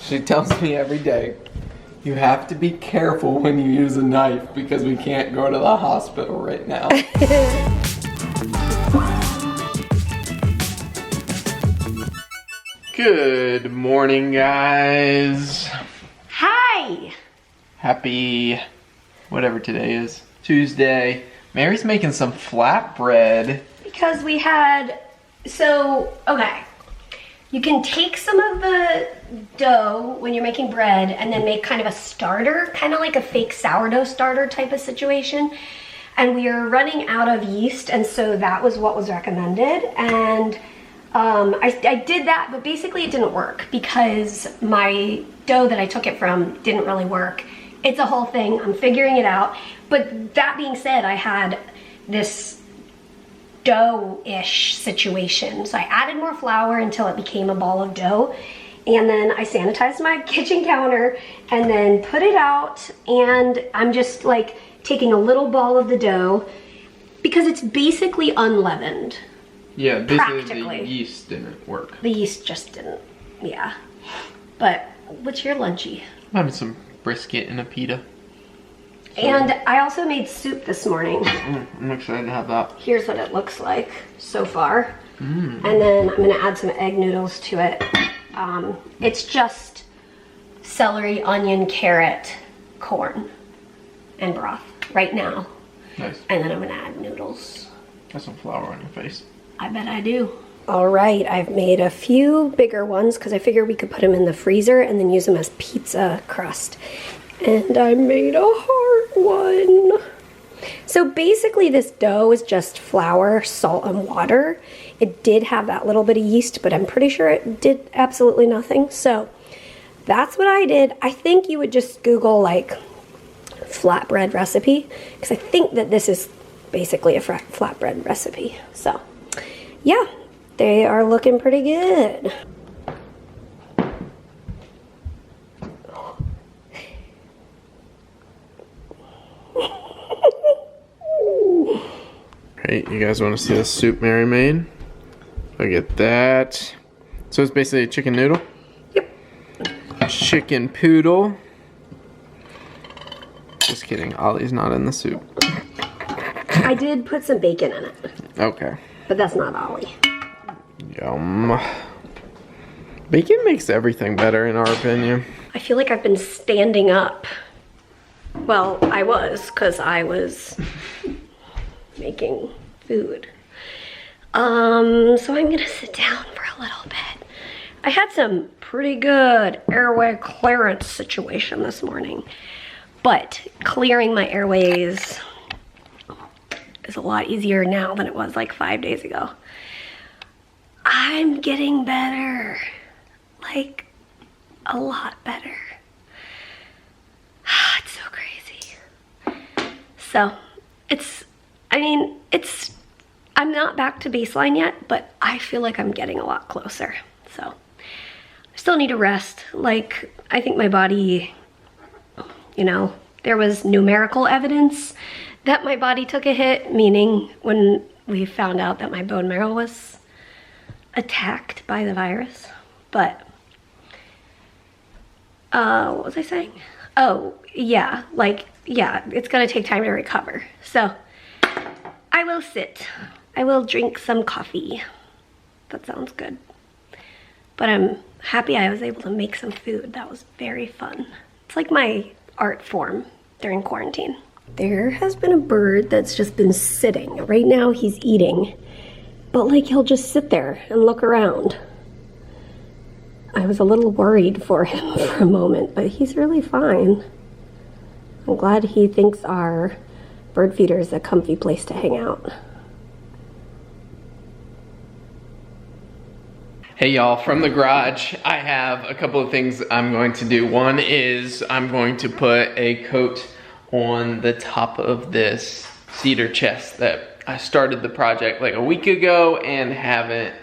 She tells me every day, you have to be careful when you use a knife because we can't go to the hospital right now. Good morning, guys. Hi. Happy, whatever today is, Tuesday. Mary's making some flatbread. Because we had, okay. You can take some of the dough when you're making bread and then make kind of a starter, kind of like a fake sourdough starter type of situation. And we are running out of yeast, and so that was what was recommended. And I did that, but basically it didn't work because my dough that I took it from didn't really work. It's a whole thing, I'm figuring it out. But that being said, I had this dough-ish situation. So I added more flour until it became a ball of dough. And then I sanitized my kitchen counter and then put it out, and I'm just like taking a little ball of the dough because it's basically unleavened. Yeah, basically the yeast didn't work. The yeast just didn't, yeah. But what's your lunchy? I'm having some brisket and a pita. And I also made soup this morning. I'm excited to have that. Here's what it looks like so far. And then I'm gonna add some egg noodles to it. It's just celery, onion, carrot, corn, and broth right now. Nice. And then I'm gonna add noodles. Got some flour on your face. I bet I do. All right, I've made a few bigger ones because I figured we could put them in the freezer and then use them as pizza crust. And I made a heart one. So basically this dough is just flour, salt, and water. It did have that little bit of yeast, but I'm pretty sure it did absolutely nothing. So that's what I did. I think you would just Google like flatbread recipe, because I think that this is basically a flatbread recipe. So yeah, they are looking pretty good. Right, you guys want to see the soup Mary made? Look at that. So it's basically a chicken noodle? Yep. Chicken poodle. Just kidding, Ollie's not in the soup. I did put some bacon in it. Okay. But that's not Ollie. Yum. Bacon makes everything better in our opinion. I feel like I've been standing up. Well, I was, because I was making food. So I'm gonna sit down for a little bit. I had some pretty good airway clearance situation this morning, but clearing my airways is a lot easier now than it was like 5 days ago. I'm getting better, like a lot better. It's so crazy. So I'm not back to baseline yet, but I feel like I'm getting a lot closer. So I still need to rest. Like, I think my body, you know, there was numerical evidence that my body took a hit, meaning when we found out that my bone marrow was attacked by the virus. But, what was I saying? Oh, yeah, like, yeah, it's gonna take time to recover. So I will sit. I will drink some coffee. That sounds good. But I'm happy I was able to make some food. That was very fun. It's like my art form during quarantine. There has been a bird that's just been sitting. Right now he's eating, but like he'll just sit there and look around. I was a little worried for him for a moment, but he's really fine. I'm glad he thinks our bird feeder is a comfy place to hang out. Hey y'all, from the garage, I have a couple of things I'm going to do. One is I'm going to put a coat on the top of this cedar chest that I started the project like a week ago and haven't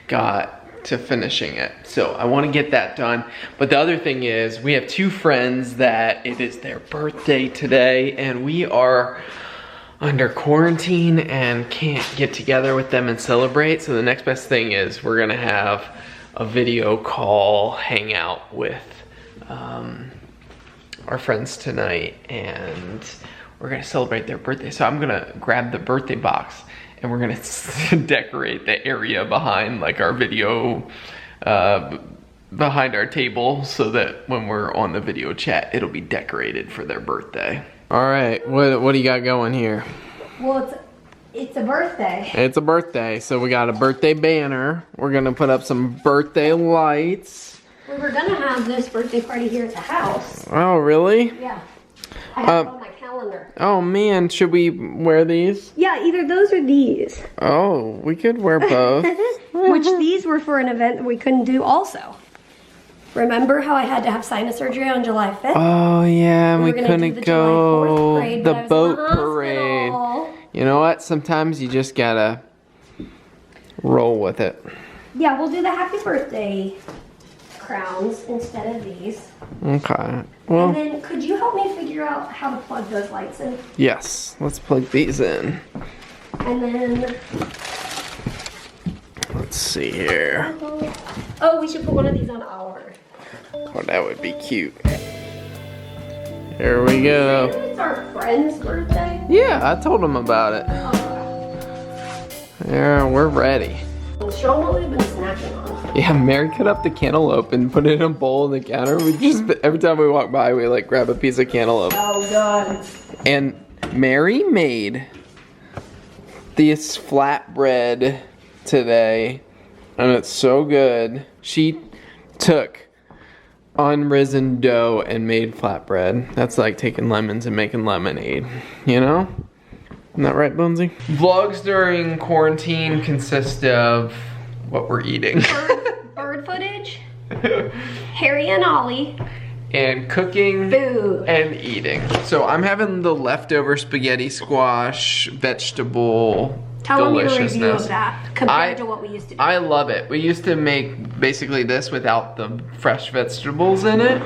got to finishing it. So I want to get that done. But the other thing is we have two friends that it is their birthday today and we are under quarantine and can't get together with them and celebrate. So the next best thing is we're gonna have a video call hangout with our friends tonight, and we're gonna celebrate their birthday. So I'm gonna grab the birthday box and we're gonna decorate the area behind like our video, behind our table, so that when we're on the video chat, it'll be decorated for their birthday. All right, what do you got going here? Well, it's a birthday. It's a birthday, so we got a birthday banner. We're gonna put up some birthday lights. We were gonna have this birthday party here at the house. Oh, really? Yeah. I have it on my calendar. Oh man, should we wear these? Yeah, either those or these. Oh, we could wear both. Which these were for an event that we couldn't do also. Remember how I had to have sinus surgery on July 5th? Oh yeah, we were gonna do couldn't the July 4th go. parade, The but I was in boat the parade. hospital. You know what? Sometimes you just gotta roll with it. Yeah, we'll do the happy birthday crowns instead of these. Okay. Well, And then could you help me figure out how to plug those lights in? yes. Let's plug these in. And then, Let's see here. oh, we should put one of these on our. Oh, that would be cute. Here we go. It's our friend's birthday. Yeah, I told them about it. Yeah, we're ready. Show them what we've been snacking on. Yeah, Mary cut up the cantaloupe and put it in a bowl on the counter. We just, every time we walk by, we like grab a piece of cantaloupe. Oh, God. And Mary made this flatbread today, and it's so good. She took unrisen dough and made flatbread. That's like taking lemons and making lemonade, you know? Isn't that right, Bonesy? Vlogs during quarantine consist of what we're eating. Bird footage, Harry and Ollie, and cooking food, and eating. So I'm having the leftover spaghetti squash vegetable Tell them your review deliciousness. of that compared to what we used to do. I love it. We used to make basically this without the fresh vegetables in it.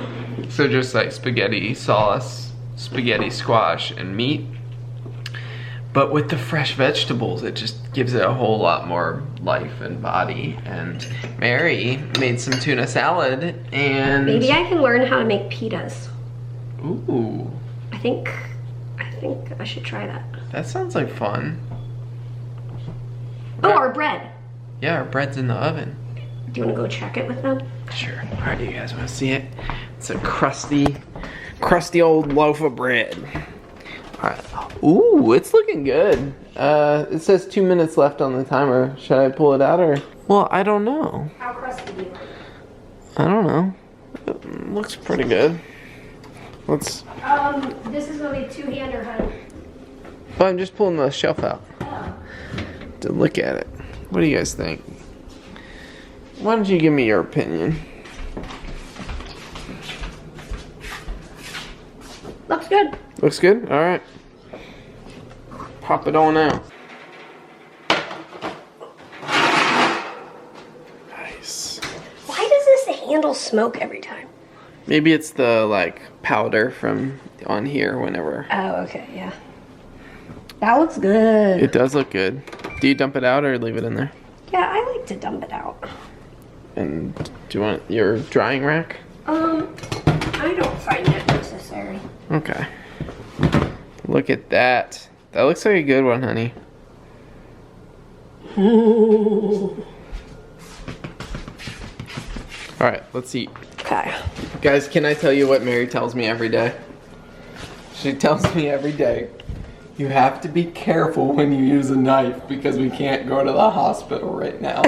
So just like spaghetti sauce, spaghetti squash, and meat. But with the fresh vegetables, it just gives it a whole lot more life and body. And Mary made some tuna salad, and Maybe I can learn how to make pitas. ooh, I think I should try that. that sounds like fun. Oh, our bread. Yeah, our bread's in the oven. Do you want to go check it with them? Sure. All right, do you guys want to see it? It's a crusty old loaf of bread. All right. Ooh, it's looking good. It says 2 minutes left on the timer. Should I pull it out or? Well, I don't know. How crusty do you like? I don't know. It looks pretty good. Let's. This is gonna be two-hander, honey. Oh, I'm just pulling the shelf out Oh. to look at it. What do you guys think? Why don't you give me your opinion? Looks good. Looks good? All right. Pop it on out. Nice. Why does this handle smoke every time? Maybe it's the like powder from on here whenever. Oh, okay, yeah. That looks good. It does look good. Do you dump it out or leave it in there? Yeah, I like to dump it out. And do you want your drying rack? I don't find it necessary. Okay. Look at that. That looks like a good one, honey. All right, let's eat. Okay. Guys, can I tell you what Mary tells me every day? She tells me every day, you have to be careful when you use a knife because we can't go to the hospital right now.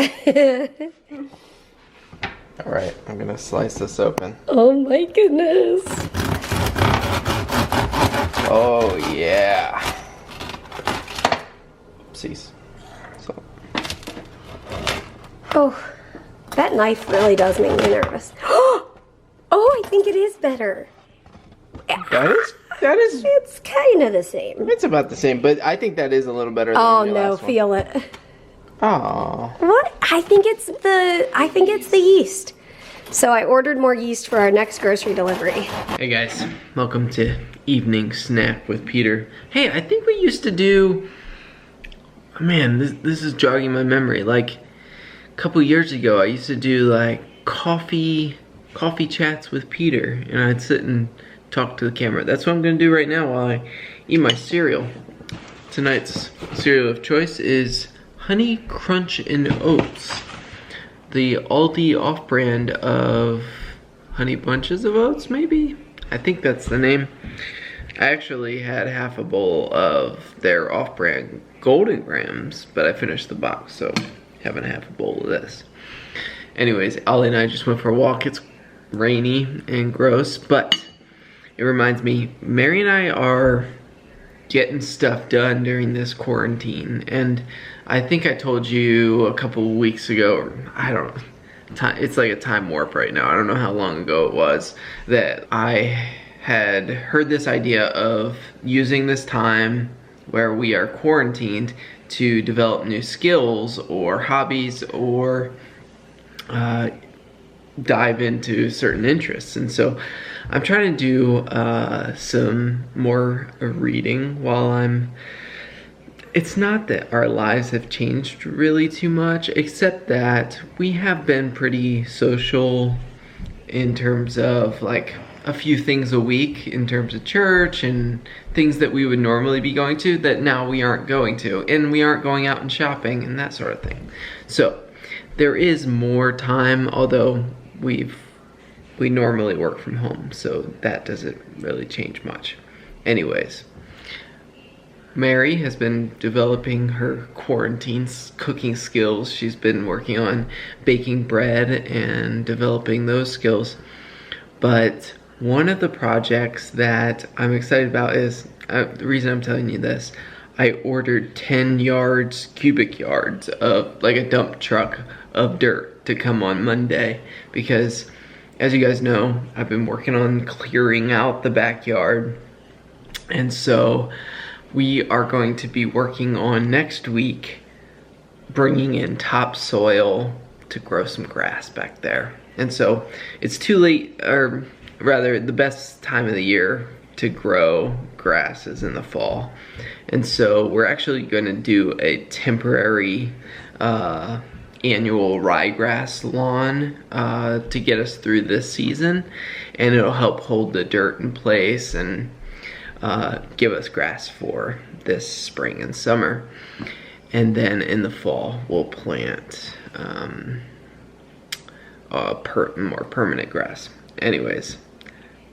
All right, I'm gonna slice this open. Oh my goodness. Oh yeah. Oopsies. So. Oh, that knife really does make me nervous. Oh, I think it is better. That is. It's kind of the same. It's about the same, but I think that is a little better than Oh your no, last one. feel it. Oh. What? I think it's the yeast. So I ordered more yeast for our next grocery delivery. Hey guys, welcome to Evening Snack with Peter. Hey, I think we used to do, man, this is jogging my memory. Like a couple years ago, I used to do like coffee coffee chats with Peter, and I'd sit and talk to the camera. That's what I'm gonna do right now while I eat my cereal. Tonight's cereal of choice is Honey Crunch and Oats, the Aldi off-brand of Honey Bunches of Oats, maybe? I think that's the name. I actually had half a bowl of their off-brand Golden Grams, but I finished the box, so having half a bowl of this. Anyways, Ollie and I just went for a walk. It's rainy and gross, but it reminds me, Mary and I are getting stuff done during this quarantine, and I think I told you a couple of weeks ago, I don't know, it's like a time warp right now, I don't know how long ago it was, that I had heard this idea of using this time where we are quarantined to develop new skills or hobbies or dive into certain interests. And so I'm trying to do some more reading while it's not that our lives have changed really too much, except that we have been pretty social in terms of like a few things a week in terms of church and things that we would normally be going to that now we aren't going to, and we aren't going out and shopping and that sort of thing. So there is more time, although we normally work from home, so that doesn't really change much. Anyways, Mary has been developing her quarantine cooking skills. She's been working on baking bread and developing those skills. But one of the projects that I'm excited about is, the reason I'm telling you this, I ordered 10 cubic yards of, like a dump truck of dirt to come on Monday, because as you guys know, I've been working on clearing out the backyard, and so we are going to be working on next week bringing in topsoil to grow some grass back there. And so it's too late, or rather the best time of the year to grow grass is in the fall. And so we're actually gonna do a temporary annual ryegrass lawn to get us through this season, and it'll help hold the dirt in place and give us grass for this spring and summer. And then in the fall we'll plant more permanent grass. Anyways,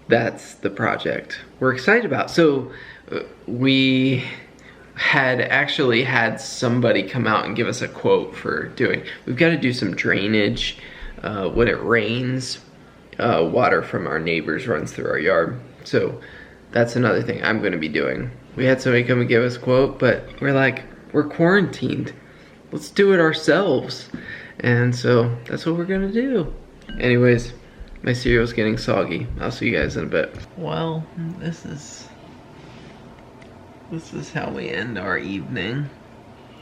that's the project we're excited about. So we had actually had somebody come out and give us a quote for doing, we've got to do some drainage when it rains. Water from our neighbors runs through our yard, so that's another thing I'm going to be doing. We had somebody come and give us a quote, but we're like, we're quarantined, let's do it ourselves. And so that's what we're gonna do. Anyways, my cereal's getting soggy. I'll see you guys in a bit. Well, this is how we end our evening.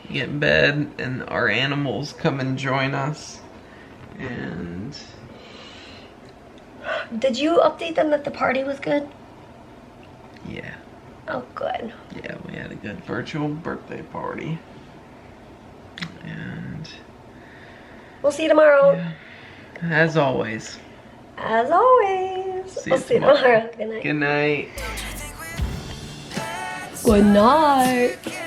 We get in bed and our animals come and join us. And did you update them that the party was good? yeah. Oh, good. Yeah, we had a good virtual birthday party. And we'll see you tomorrow. yeah, as always. As always. See we'll you see you tomorrow. tomorrow. Good night. Good night. Good night.